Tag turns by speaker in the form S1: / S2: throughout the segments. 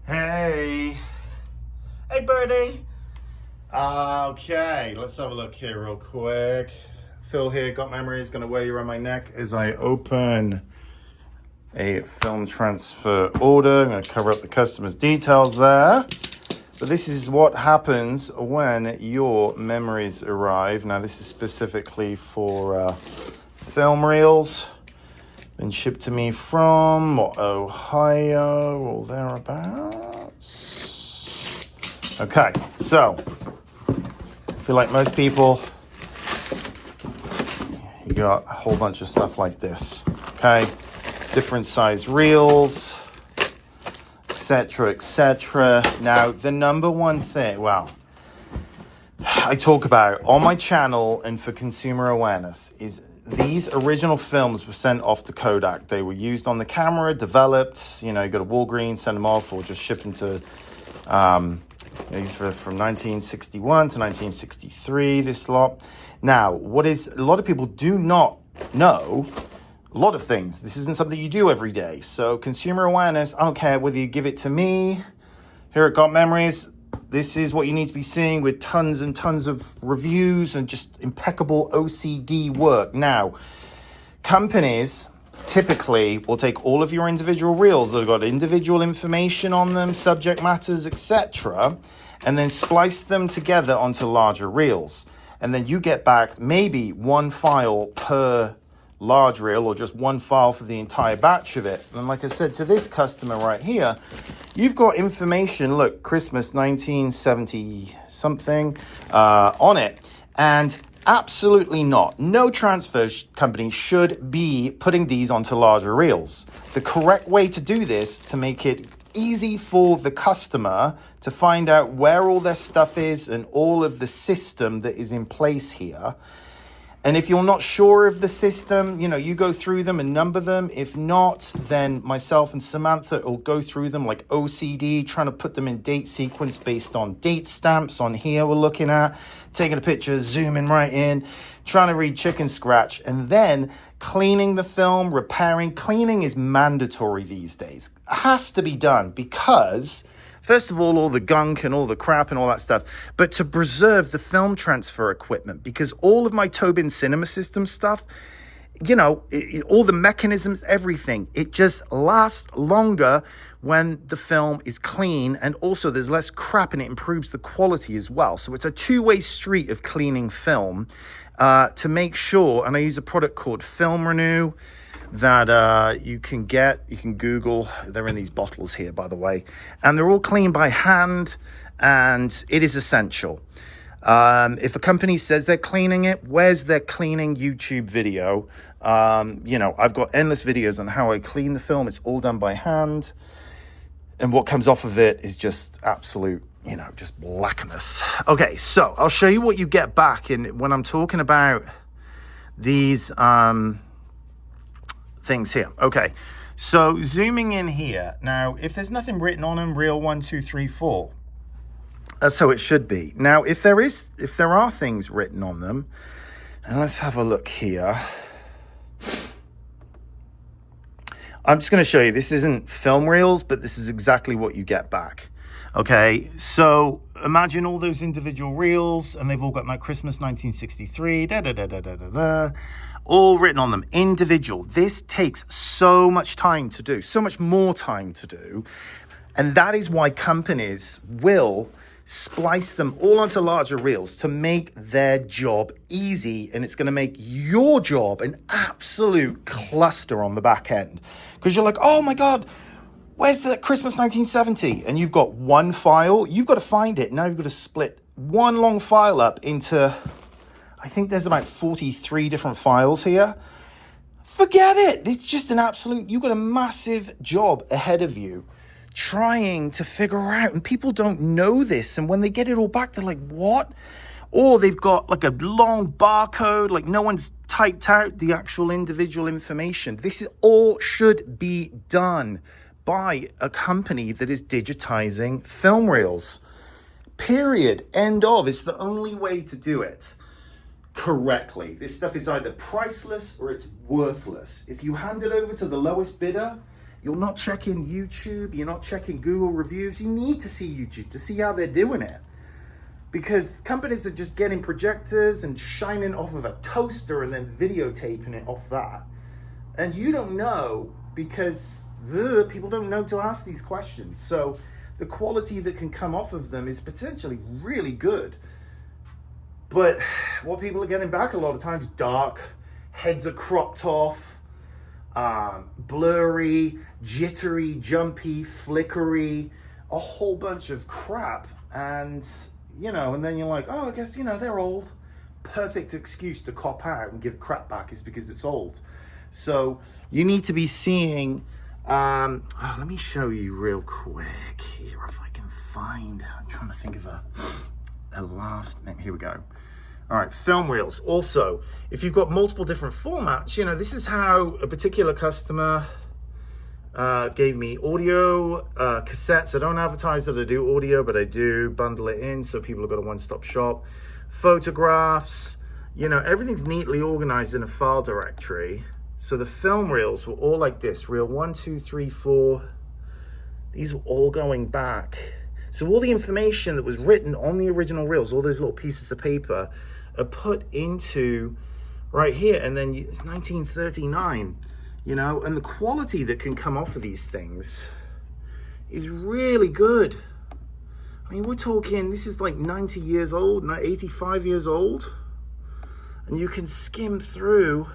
S1: Hey. Hey, birdie. Okay, let's have a look here real quick. Phil here, Got Memories, gonna wear you around my neck as I open a film transfer order. I'm gonna cover up the customer's details there. But this is what happens when your memories arrive. Now, this is specifically for film reels. Been shipped to me from Ohio or thereabouts. Okay, so I feel like most people, you got a whole bunch of stuff like this. Okay, different size reels, etc., etc. Now, the number one thing, I talk about on my channel and for consumer awareness is these original films were sent off to Kodak. They were used on the camera, developed, you go to Walgreens, send them off, or just ship them to, these were from 1961 to 1963, this lot. Now, a lot of people do not know a lot of things. This isn't something you do every day. So consumer awareness, I don't care whether you give it to me here at Got Memories. This is what you need to be seeing with tons and tons of reviews and just impeccable OCD work. Now, companies typically will take all of your individual reels that have got individual information on them, subject matters, etc., and then splice them together onto larger reels. And then you get back maybe one file per large reel or just one file for the entire batch of it. And like I said to this customer right here, you've got information, look, Christmas 1970 something on it. And absolutely not. No transfer company should be putting these onto larger reels. The correct way to do this, to make it easy for the customer to find out where all their stuff is and all of the system that is in place here. And if you're not sure of the system, you go through them and number them. If not, then myself and Samantha will go through them like OCD, trying to put them in date sequence based on date stamps on here we're looking at, taking a picture, zooming right in, trying to read chicken scratch, and then cleaning the film, repairing. Cleaning is mandatory these days. It has to be done because, first of all the gunk and all the crap and all that stuff, but to preserve the film transfer equipment, because all of my Tobin Cinema System stuff, all the mechanisms, everything, it just lasts longer when the film is clean, and also there's less crap and it improves the quality as well. So it's a two-way street of cleaning film to make sure, and I use a product called Film Renew that you can Google. They're in these bottles here, by the way, and they're all cleaned by hand, and it is essential. If a company says they're cleaning it, where's their cleaning YouTube video? I've got endless videos on how I clean the film. It's all done by hand, and what comes off of it is just absolute, just blackness. Okay, so I'll show you what you get back when I'm talking about these things here. Okay, so zooming in here. Now, if there's nothing written on them, reel 1, 2, 3, 4, that's how it should be. Now, if there are things written on them, and let's have a look here. I'm just going to show you. This isn't film reels, but this is exactly what you get back. Okay, so imagine all those individual reels, and they've all got like Christmas 1963, all written on them, individual. This takes so much time to do, so much more time to do, and that is why companies will splice them all onto larger reels to make their job easy, and it's going to make your job an absolute cluster on the back end, because you're like, oh my God, where's the Christmas 1970? And you've got one file, you've got to find it. Now you've got to split one long file up into, I think there's about 43 different files here. Forget it. It's just an absolute, you've got a massive job ahead of you trying to figure out, and people don't know this, and when they get it all back, they're like, what? Or they've got like a long barcode, like no one's typed out the actual individual information. This is all should be done by a company that is digitizing film reels. Period. End of. It's the only way to do it correctly. This stuff is either priceless or it's worthless. If you hand it over to the lowest bidder You're not checking YouTube, you're not checking Google reviews. You need to see YouTube to see how they're doing it. Because companies are just getting projectors and shining off of a toaster and then videotaping it off that. And you don't know because people don't know to ask these questions. So the quality that can come off of them is potentially really good. But what people are getting back a lot of times, dark, heads are cropped off, blurry, jittery, jumpy, flickery, a whole bunch of crap. And, and then you're like, oh, I guess, they're old. Perfect excuse to cop out and give crap back is because it's old. So you need to be seeing, let me show you real quick here if I can find, I'm trying to think of a last name. Here we go. All right, film reels. Also, if you've got multiple different formats, this is how a particular customer gave me audio cassettes. I don't advertise that I do audio, but I do bundle it in so people have got a one-stop shop. Photographs, everything's neatly organized in a file directory. So the film reels were all like this. Reel 1, 2, 3, 4. These were all going back. So all the information that was written on the original reels, all those little pieces of paper, are put into right here. And then it's 1939, and the quality that can come off of these things is really good. I mean, we're talking, this is like 90 years old, 85 years old. And you can skim through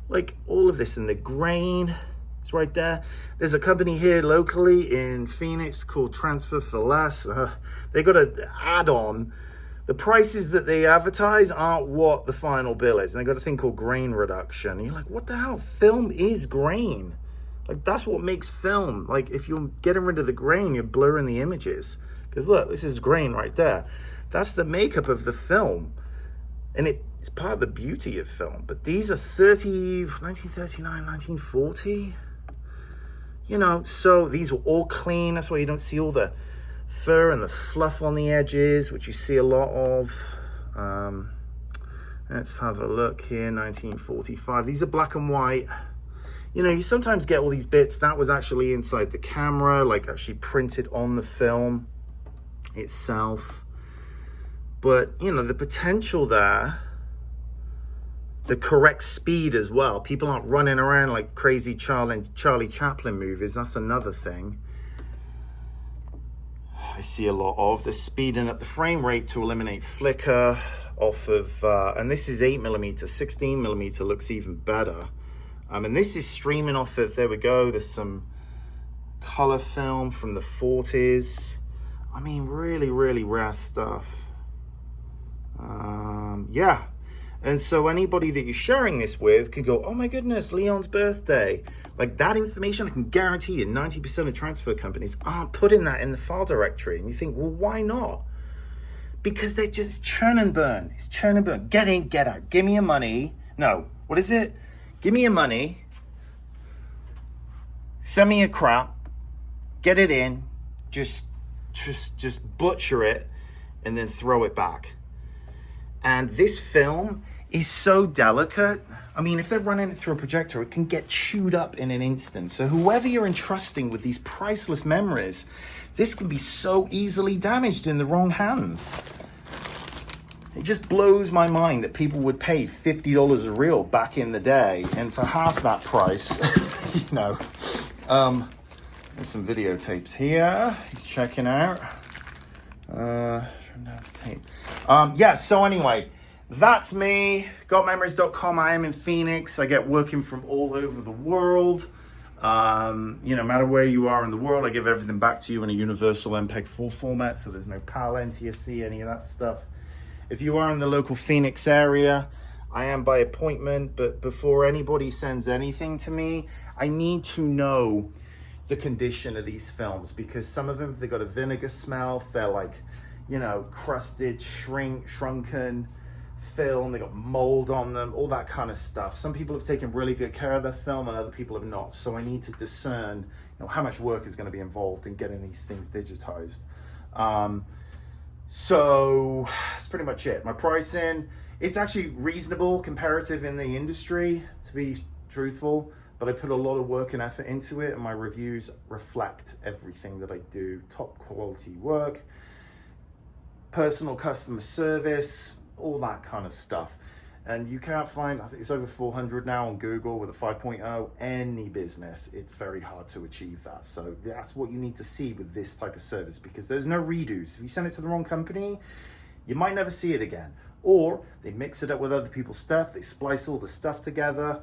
S1: like all of this, and the grain is right there. There's a company here locally in Phoenix called Transfer for Less. They got an add-on. The prices that they advertise aren't what the final bill is. And they got a thing called grain reduction. And you're like, what the hell? Film is grain. Like, that's what makes film. Like, if you're getting rid of the grain, you're blurring the images. Because look, this is grain right there. That's the makeup of the film. And it's part of the beauty of film. But these are 1939, 1940. So these were all clean. That's why you don't see all the fur and the fluff on the edges, which you see a lot of. Let's have a look here, 1945. These are black and white. You sometimes get all these bits. That was actually inside the camera, like actually printed on the film itself. But, the potential there, the correct speed as well. People aren't running around like crazy Charlie Chaplin movies. That's another thing I see a lot of. The speeding up the frame rate to eliminate flicker off of, and this is 8mm, 16mm looks even better. And this is streaming off of, there we go, there's some color film from the 40s. I mean, really, really rare stuff. Yeah. And so anybody that you're sharing this with can go, oh my goodness, Leon's birthday. Like, that information, I can guarantee you 90% of transfer companies aren't putting that in the file directory. And you think, well, why not? Because they're just churn and burn. It's churn and burn. Get in, get out. Give me your money. No, what is it? Give me your money. Send me your crap. Get it in. Just butcher it and then throw it back. And this film is so delicate. I mean, if they're running it through a projector, it can get chewed up in an instant. So whoever you're entrusting with these priceless memories, this can be so easily damaged in the wrong hands. It just blows my mind that people would pay $50 a reel back in the day, and for half that price, there's some videotapes here. He's checking out. So anyway, that's me. Gotmemories.com. I am in Phoenix. I get working from all over the world. No matter where you are in the world, I give everything back to you in a universal MPEG-4 format, so there's no PAL, NTSC, any of that stuff. If you are in the local Phoenix area, I am by appointment, but before anybody sends anything to me, I need to know the condition of these films, because some of them, they got a vinegar smell, they're like, crusted, shrunken film, they got mold on them, all that kind of stuff. Some people have taken really good care of their film and other people have not. So I need to discern, how much work is going to be involved in getting these things digitized. So that's pretty much it. My pricing, it's actually reasonable, comparative in the industry, to be truthful, but I put a lot of work and effort into it, and my reviews reflect everything that I do. Top quality work, personal customer service, all that kind of stuff. And you can't find, I think it's over 400 now on Google with a 5.0, any business. It's very hard to achieve that. So that's what you need to see with this type of service, because there's no redos. If you send it to the wrong company, you might never see it again. Or they mix it up with other people's stuff, they splice all the stuff together.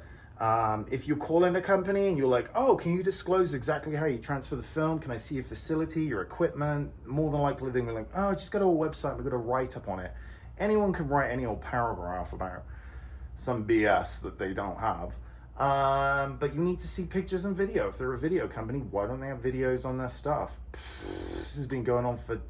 S1: If you call in a company and you're like, oh, can you disclose exactly how you transfer the film? Can I see your facility, your equipment? More than likely they'll be like, oh, just go to our website, we've got a write-up on it. Anyone can write any old paragraph about some BS that they don't have. But you need to see pictures and video. If they're a video company, why don't they have videos on their stuff? This has been going on for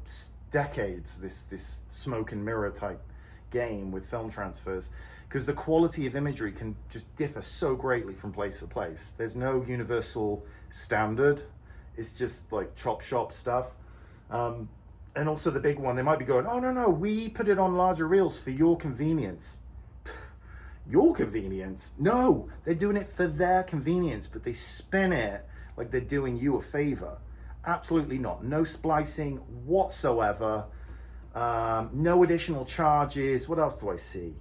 S1: decades, this smoke and mirror type game with film transfers, because the quality of imagery can just differ so greatly from place to place. There's no universal standard. It's just like chop shop stuff. And also the big one, they might be going, oh, no, we put it on larger reels for your convenience. Your convenience? No, they're doing it for their convenience, but they spin it like they're doing you a favor. Absolutely not. No splicing whatsoever. No additional charges. What else do I see?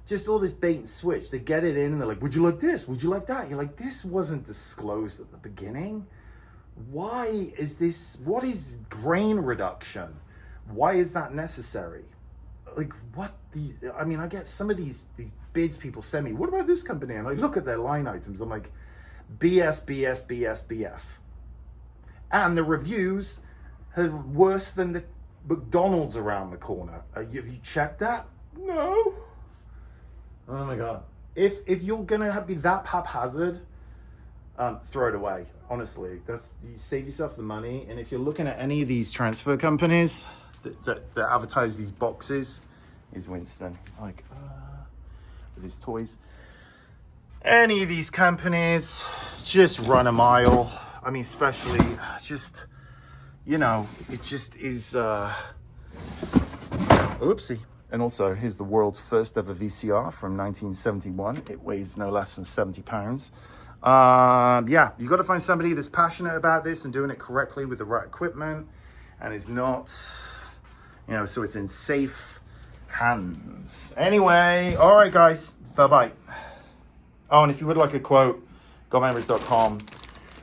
S1: Just all this bait and switch. They get it in and they're like, would you like this? Would you like that? You're like, this wasn't disclosed at the beginning. Why is this? What is grain reduction? Why is that necessary? Like, what I mean, I get some of these bids people send me, what about this company? And I look at their line items, I'm like, BS, BS, BS, BS. And the reviews are worse than the McDonald's around the corner. Have you checked that? No. Oh my God. If you're gonna be that haphazard, throw it away. Honestly, you save yourself the money. And if you're looking at any of these transfer companies that advertise these boxes, is Winston. He's like, with his toys. Any of these companies, just run a mile. I mean, especially just, it just is, oopsie. And also, here's the world's first ever VCR from 1971. It weighs no less than 70 pounds. Yeah, you got to find somebody that's passionate about this and doing it correctly with the right equipment, and is not, so it's in safe hands. Anyway, all right, guys, bye-bye. Oh, and if you would like a quote, gotmemories.com.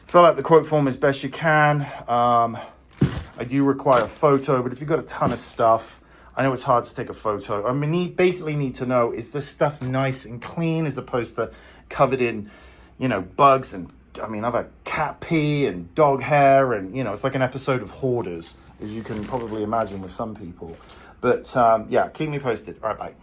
S1: Fill out the quote form as best you can. I do require a photo, but if you've got a ton of stuff, I know it's hard to take a photo. I mean, you basically need to know, is this stuff nice and clean as opposed to covered in, bugs and, I've had cat pee and dog hair and, it's like an episode of Hoarders, as you can probably imagine with some people. But, yeah, keep me posted. All right, bye.